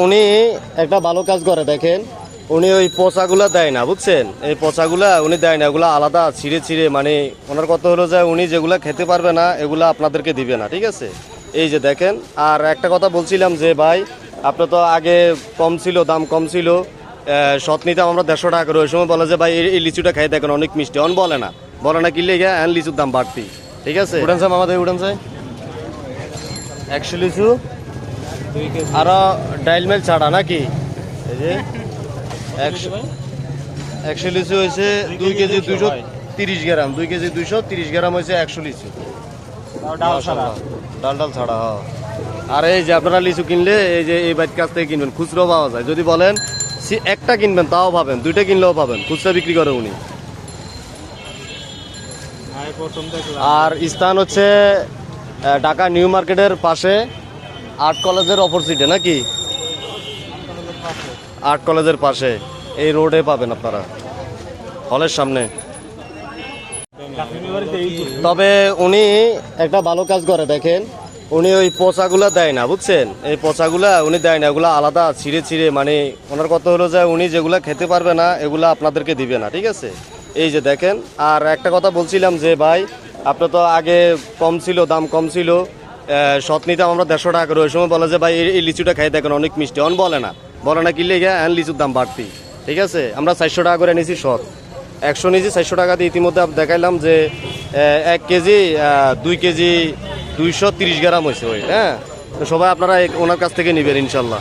উনি একটা ভালো কাজ করে দেখেন, উনি ওই পচাগুলা দেয় না, বুঝছেন? এই পচাগুলা উনি দেয় না, এগুলা আলাদা ছিঁড়ে ছিঁড়ে, মানে ওনার কথা হলো যে উনি যেগুলা খেতে পারবে না এগুলা আপনাদেরকে দিবে না, ঠিক আছে? এই যে দেখেন। আর একটা কথা বলছিলাম যে ভাই, আপনার তো আগে কম ছিল, দাম কম ছিল, শত নিতাম আমরা 150 টাকা করে। ওই সময় বলে যে ভাই এই লিচুটা খাই দেখেন অনেক মিষ্টি, অন বলে না কিনলে গিয়ে লিচুর দাম বাড়তি, ঠিক আছে? উঠান চাই আমাদের, উঠান চাই 100 লিচু আরো ডাইল মেল ছাড়া নাকি? এই যে 100 লিচু হয়েছে 2 কেজি 230 গ্রাম, 2 কেজি 230 গ্রাম হয়েছে 100 লিচু, ডাল ডাল ছাড়া। হ্যাঁ, আর এই যে আপনারা লিচু কিনলে এই যে এই বাইর কাছ থেকে কিনবেন, খুচরো পাওয়া যায়। যদি বলেন একটা কিনবেন তাও পাবেন, 2টা কিনলেও পাবেন, খুচরা বিক্রি করে উনি। আর স্থান হচ্ছে ঢাকা নিউ মার্কেটের পাশে, আর্ট কলেজের অপোজিটে নাকি? আর্ট কলেজের পাশে এই রোডে পাবেন আপনারা, হলের সামনে। তবে উনি একটা ভালো কাজ করে দেখেন, উনি ওই পচাগুলা দেয় না, বুঝছেন? এই পচাগুলা উনি দেয় না, এগুলা আলাদা ছিঁড়ে ছিঁড়ে, মানে ওনার কথা হলো যে উনি যেগুলা খেতে পারবে না এগুলা আপনাদেরকে দিবে না, ঠিক আছে? এই যে দেখেন। আর একটা কথা বলছিলাম যে ভাই, আপনার তো আগে কম ছিল, দাম কম ছিল, শত নিতাম আমরা 150 টাকা করে। ওই সময় বলে যে ভাই এই লিচুটা খাই দেখেন অনেক মিষ্টি, অন বলে না কিনলে গিয়ে লিচুর দাম বাড়তি, ঠিক আছে? আমরা 400 টাকা করে নিয়েছি শত, 100 নিয়েছি 400 টাকা দিয়ে। ইতিমধ্যে দেখাইলাম যে 1 কেজি 2 কেজি 230 গ্রাম হয়েছে ওই। হ্যাঁ, তো সবাই আপনারা ওনার কাছ থেকে নেবেন ইনশাল্লাহ।